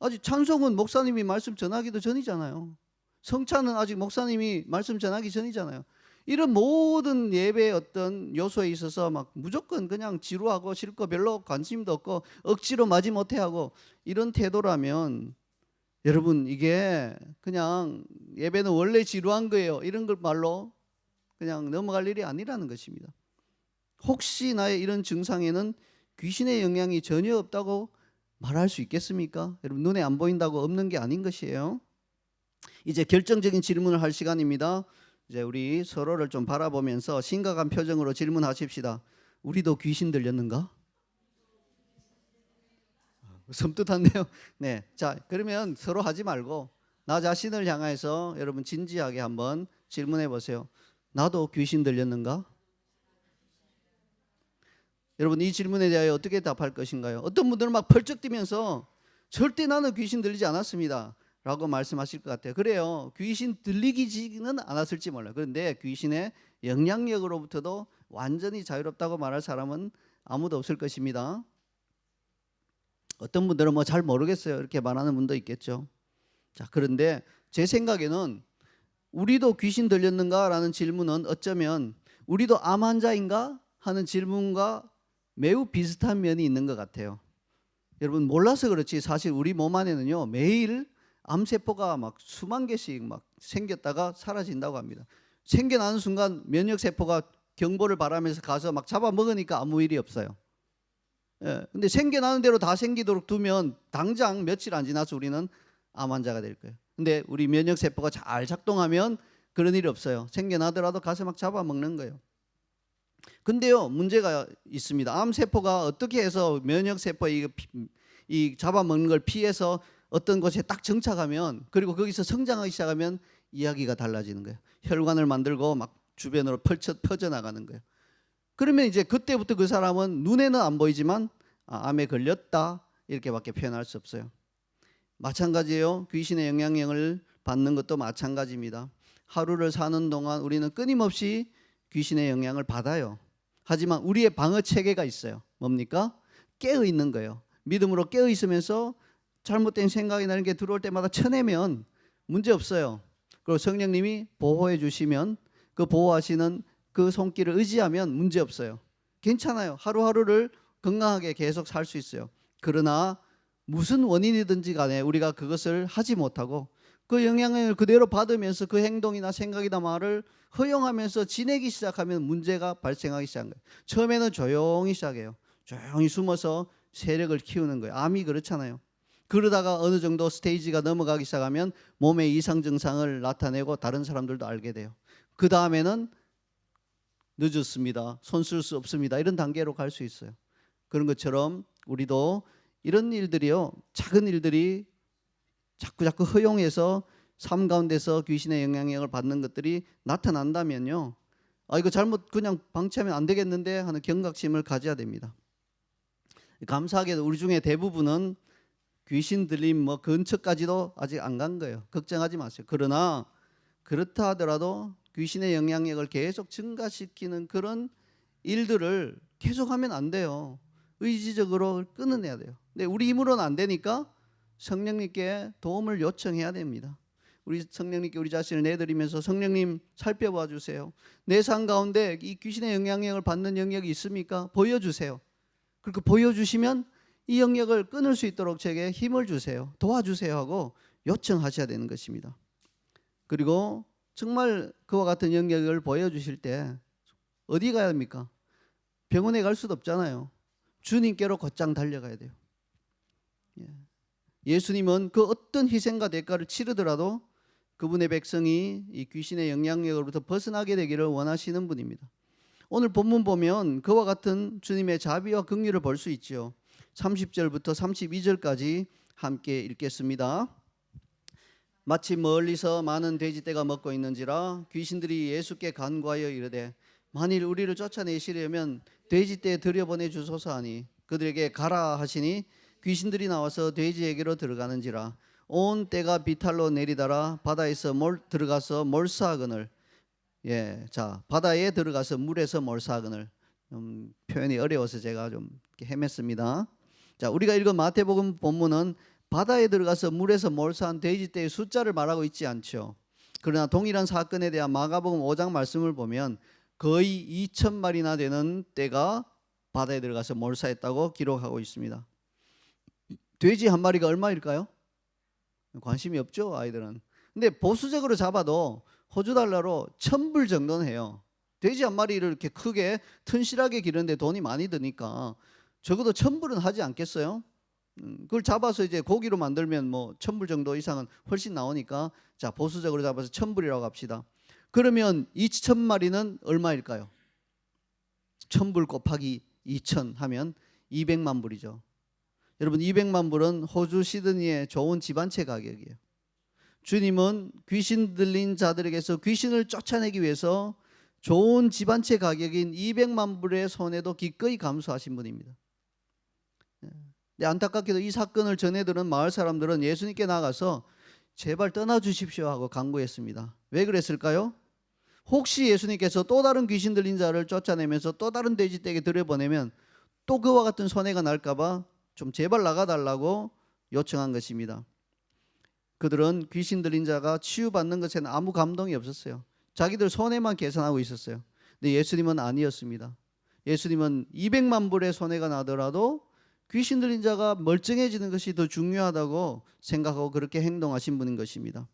아직 찬송은 목사님이 말씀 전하기도 전이잖아요. 성찬은 아직 목사님이 말씀 전하기 전이잖아요. 이런 모든 예배의 어떤 요소에 있어서 막 무조건 그냥 지루하고 싫고 별로 관심도 없고 억지로 마지못해 하고 이런 태도라면, 여러분, 이게 그냥 예배는 원래 지루한 거예요, 이런 걸 말로 그냥 넘어갈 일이 아니라는 것입니다. 혹시 나의 이런 증상에는 귀신의 영향이 전혀 없다고 말할 수 있겠습니까? 여러분, 눈에 안 보인다고 없는 게 아닌 것이에요. 이제 결정적인 질문을 할 시간입니다. 이제 우리 서로를 좀 바라보면서 심각한 표정으로 질문하십시다. 우리도 귀신 들렸는가? 섬뜩한데요. 네, 자, 그러면 서로 하지 말고 나 자신을 향해서 여러분 진지하게 한번 질문해 보세요. 나도 귀신 들렸는가? 여러분, 이 질문에 대하여 어떻게 답할 것인가요? 어떤 분들은 막 펄쩍 뛰면서 절대 나는 귀신 들리지 않았습니다 라고 말씀하실 것 같아요. 그래요, 귀신 들리기지는 않았을지 몰라요. 그런데 귀신의 영향력으로부터도 완전히 자유롭다고 말할 사람은 아무도 없을 것입니다. 어떤 분들은 뭐 잘 모르겠어요 이렇게 말하는 분도 있겠죠. 자, 그런데 제 생각에는 우리도 귀신 들렸는가 라는 질문은 어쩌면 우리도 암 환자인가 하는 질문과 매우 비슷한 면이 있는 것 같아요. 여러분, 몰라서 그렇지 사실 우리 몸 안에는요 매일 암세포가 막 수만 개씩 막 생겼다가 사라진다고 합니다. 생겨나는 순간 면역세포가 경보를 바라면서 가서 막 잡아먹으니까 아무 일이 없어요. 예, 근데 생겨나는 대로 다 생기도록 두면 당장 며칠 안 지나서 우리는 암 환자가 될 거예요. 근데 우리 면역세포가 잘 작동하면 그런 일이 없어요. 생겨나더라도 가서 막 잡아먹는 거예요. 근데요, 문제가 있습니다. 암세포가 어떻게 해서 면역세포 이 잡아먹는 걸 피해서 어떤 곳에 딱 정착하면, 그리고 거기서 성장하기 시작하면 이야기가 달라지는 거예요. 혈관을 만들고 막 주변으로 퍼져나가는 거예요. 그러면 이제 그때부터 그 사람은 눈에는 안 보이지만 암에 걸렸다 이렇게밖에 표현할 수 없어요. 마찬가지예요. 귀신의 영향력을 받는 것도 마찬가지입니다. 하루를 사는 동안 우리는 끊임없이 귀신의 영향을 받아요. 하지만 우리의 방어 체계가 있어요. 뭡니까? 깨어 있는 거예요. 믿음으로 깨어 있으면서 잘못된 생각이 나는 게 들어올 때마다 쳐내면 문제 없어요. 그리고 성령님이 보호해 주시면 그 보호하시는 그 손길을 의지하면 문제 없어요. 괜찮아요. 하루하루를 건강하게 계속 살 수 있어요. 그러나 무슨 원인이든지 간에 우리가 그것을 하지 못하고 그 영향을 그대로 받으면서 그 행동이나 생각이나 말을 허용하면서 지내기 시작하면 문제가 발생하기 시작한 거예요. 처음에는 조용히 시작해요. 조용히 숨어서 세력을 키우는 거예요. 암이 그렇잖아요. 그러다가 어느 정도 스테이지가 넘어가기 시작하면 몸의 이상 증상을 나타내고 다른 사람들도 알게 돼요. 그 다음에는 늦었습니다, 손 쓸 수 없습니다, 이런 단계로 갈 수 있어요. 그런 것처럼 우리도 이런 일들이요, 작은 일들이 자꾸 허용해서 삶 가운데서 귀신의 영향력을 받는 것들이 나타난다면요, 이거 잘못 그냥 방치하면 안 되겠는데 하는 경각심을 가져야 됩니다. 감사하게도 우리 중에 대부분은 귀신 들림 뭐 근처까지도 아직 안 간 거예요. 걱정하지 마세요. 그러나 그렇다 하더라도 귀신의 영향력을 계속 증가시키는 그런 일들을 계속하면 안 돼요. 의지적으로 끊어내야 돼요. 근데 우리 힘으로는 안 되니까 성령님께 도움을 요청해야 됩니다. 우리 성령님께 우리 자신을 내드리면서 성령님 살펴봐 주세요. 내 삶 가운데 이 귀신의 영향력을 받는 영역이 있습니까? 보여주세요. 그렇게 보여주시면 이 영역을 끊을 수 있도록 제게 힘을 주세요. 도와주세요 하고 요청하셔야 되는 것입니다. 그리고 정말 그와 같은 영역을 보여주실 때 어디 가야 합니까? 병원에 갈 수도 없잖아요. 주님께로 곧장 달려가야 돼요. 예수님은 그 어떤 희생과 대가를 치르더라도 그분의 백성이 이 귀신의 영향력으로부터 벗어나게 되기를 원하시는 분입니다. 오늘 본문 보면 그와 같은 주님의 자비와 긍휼을 볼 수 있지요. 30절부터 32절까지 함께 읽겠습니다. 마치 멀리서 많은 돼지떼가 먹고 있는지라 귀신들이 예수께 간구하여 이르되 만일 우리를 쫓아내시려면 돼지떼에 들여보내 주소서 하니 그들에게 가라 하시니 귀신들이 나와서 돼지에게로 들어가는지라 온 떼가 비탈로 내리다라 바다에서 들어가서 몰사하거늘 바다에 들어가서 물에서 몰사하거늘 표현이 어려워서 제가 좀 헤맸습니다. 자, 우리가 읽은 마태복음 본문은 바다에 들어가서 물에서 몰사한 돼지떼의 숫자를 말하고 있지 않죠. 그러나 동일한 사건에 대한 마가복음 5장 말씀을 보면 거의 2,000마리나 되는 떼가 바다에 들어가서 몰사했다고 기록하고 있습니다. 돼지 한 마리가 얼마일까요? 관심이 없죠, 아이들은. 근데 보수적으로 잡아도 호주 달러로 1,000불 정도는 해요. 돼지 한 마리를 이렇게 크게 튼실하게 기르는데 돈이 많이 드니까 적어도 1,000불은 하지 않겠어요? 그걸 잡아서 이제 고기로 만들면 뭐 1,000불 정도 이상은 훨씬 나오니까 자, 보수적으로 잡아서 1,000불이라고 합시다. 그러면 2,000마리는 얼마일까요? 1,000불 곱하기 2,000 하면 200만 불이죠. 여러분 200만 불은 호주 시드니의 좋은 집 한 채 가격이에요. 주님은 귀신 들린 자들에게서 귀신을 쫓아내기 위해서 좋은 집 한 채 가격인 200만 불의 손해도 기꺼이 감수하신 분입니다. 근데 안타깝게도 이 사건을 전해 들은 마을 사람들은 예수님께 나가서 제발 떠나주십시오 하고 간구했습니다. 왜 그랬을까요? 혹시 예수님께서 또 다른 귀신 들린 자를 쫓아내면서 또 다른 돼지떼에게 들여보내면 또 그와 같은 손해가 날까 봐 좀 제발 나가달라고 요청한 것입니다. 그들은 귀신 들린 자가 치유받는 것에는 아무 감동이 없었어요. 자기들 손해만 계산하고 있었어요. 근데 예수님은 아니었습니다. 예수님은 200만 불의 손해가 나더라도 귀신 들린 자가 멀쩡해지는 것이 더 중요하다고 생각하고 그렇게 행동하신 분인 것입니다.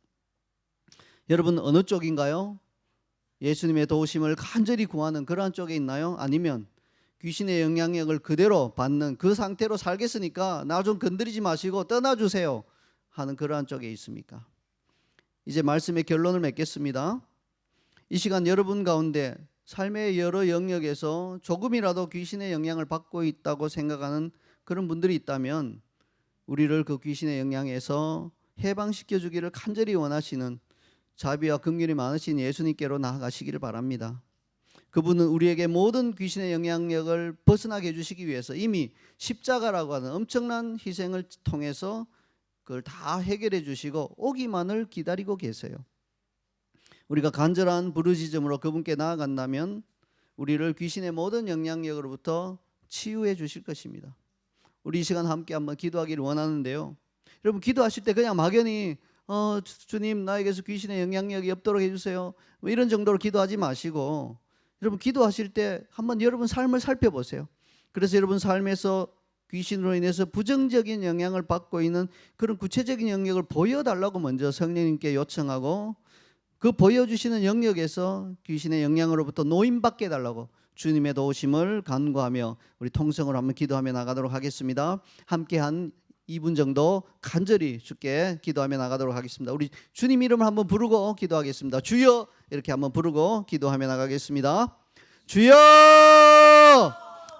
여러분 어느 쪽인가요? 예수님의 도우심을 간절히 구하는 그러한 쪽에 있나요? 아니면 귀신의 영향력을 그대로 받는 그 상태로 살겠으니까 나 좀 건드리지 마시고 떠나주세요 하는 그러한 쪽에 있습니까? 이제 말씀의 결론을 맺겠습니다. 이 시간 여러분 가운데 삶의 여러 영역에서 조금이라도 귀신의 영향을 받고 있다고 생각하는 그런 분들이 있다면 우리를 그 귀신의 영향에서 해방시켜 주기를 간절히 원하시는 자비와 긍휼이 많으신 예수님께로 나아가시기를 바랍니다. 그분은 우리에게 모든 귀신의 영향력을 벗어나게 해주시기 위해서 이미 십자가라고 하는 엄청난 희생을 통해서 그걸 다 해결해 주시고 오기만을 기다리고 계세요. 우리가 간절한 부르짖음으로 그분께 나아간다면 우리를 귀신의 모든 영향력으로부터 치유해 주실 것입니다. 우리 이 시간 함께 한번 기도하기를 원하는데요. 여러분 기도하실 때 그냥 막연히 주님 나에게서 귀신의 영향력이 없도록 해주세요 뭐 이런 정도로 기도하지 마시고 여러분 기도하실 때 한번 여러분 삶을 살펴보세요. 그래서 여러분 삶에서 귀신으로 인해서 부정적인 영향을 받고 있는 그런 구체적인 영역을 보여달라고 먼저 성령님께 요청하고 그 보여주시는 영역에서 귀신의 영향으로부터 노임받게 해달라고 주님의 도우심을 간구하며 우리 통성으로 한번 기도하며 나가도록 하겠습니다. 함께 한 2분 정도 간절히 주께 기도하며 나가도록 하겠습니다. 우리 주님 이름을 한번 부르고 기도하겠습니다. 주여 이렇게 한번 부르고 기도하며 나가겠습니다. 주여!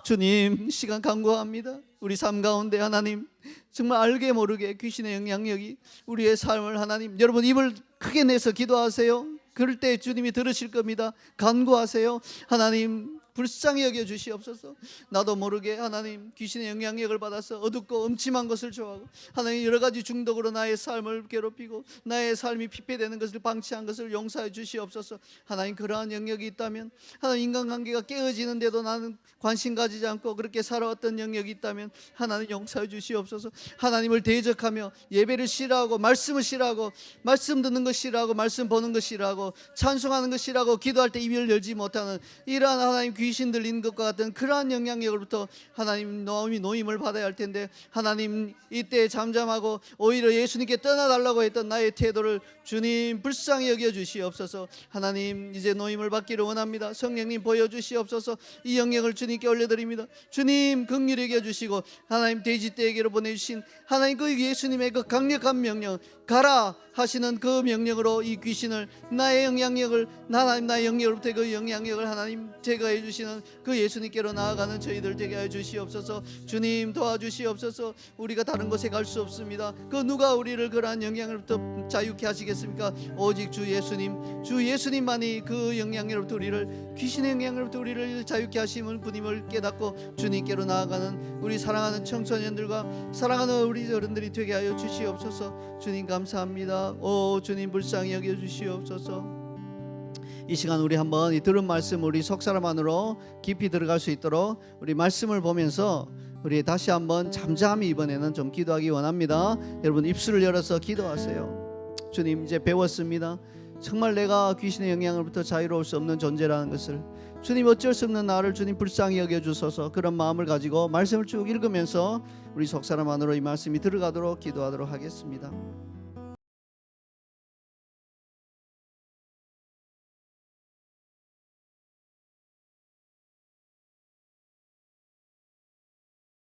주님 시간 간구합니다. 우리 삶 가운데 하나님 정말 알게 모르게 귀신의 영향력이 우리의 삶을 하나님 여러분 입을 크게 내서 기도하세요. 그럴 때 주님이 들으실 겁니다. 간구하세요. 하나님 불쌍히 여겨 주시옵소서. 나도 모르게 하나님 귀신의 영향력을 받아서 어둡고 음침한 것을 좋아하고 하나님 여러 가지 중독으로 나의 삶을 괴롭히고 나의 삶이 피폐되는 것을 방치한 것을 용서해 주시옵소서. 하나님 그러한 영역이 있다면 하나님 인간관계가 깨어지는데도 나는 관심 가지지 않고 그렇게 살아왔던 영역이 있다면 하나님 용서해 주시옵소서. 하나님을 대적하며 예배를 싫어하고 말씀을 싫어하고 말씀 듣는 것 싫어하고 말씀 보는 것 싫어하고 찬송하는 것 싫어하고 기도할 때 입을 열지 못하는 이러한 하나님 귀신 들린 것과 같은 그러한 영향력으로부터 하나님 노임을 받아야 할 텐데 하나님 이때 잠잠하고 오히려 예수님께 떠나달라고 했던 나의 태도를 주님 불쌍히 여겨 주시옵소서. 하나님 이제 노임을 받기를 원합니다. 성령님 보여주시옵소서. 이 영역을 주님께 올려드립니다. 주님 긍휼히 여겨 주시고 하나님 돼지떼에게로 보내주신 하나님 그 예수님의 그 강력한 명령 가라 하시는 그 명령으로 이 귀신을 나의 영향력을 하나님 나의 영역으로부터 그 영향력을 하나님 제거해 주시는 그 예수님께로 나아가는 저희들 되게 해 주시옵소서. 주님 도와주시옵소서. 우리가 다른 곳에 갈 수 없습니다. 그 누가 우리를 그러한 영향으로부터 자유케 하시겠습니까? 오직 주 예수님만이 그 영향으로부터 우리를 귀신의 영향으로부터 우리를 자유케 하시는 분임을 깨닫고 주님께로 나아가는 우리 사랑하는 청소년들과 사랑하는 우리 어른들이 되게 하여 주시옵소서. 주님 감사합니다. 오 주님 불쌍히 여겨 주시옵소서. 이 시간 우리 한번 이 들은 말씀 우리 속 사람 안으로 깊이 들어갈 수 있도록 우리 말씀을 보면서 우리 다시 한번 잠잠히 이번에는 좀 기도하기 원합니다. 여러분 입술을 열어서 기도하세요. 주님 이제 배웠습니다. 정말 내가 귀신의 영향으로부터 자유로울 수 없는 존재라는 것을 주님 어쩔 수 없는 나를 주님 불쌍히 여겨주소서. 그런 마음을 가지고 말씀을 쭉 읽으면서 우리 속 사람 안으로 이 말씀이 들어가도록 기도하도록 하겠습니다.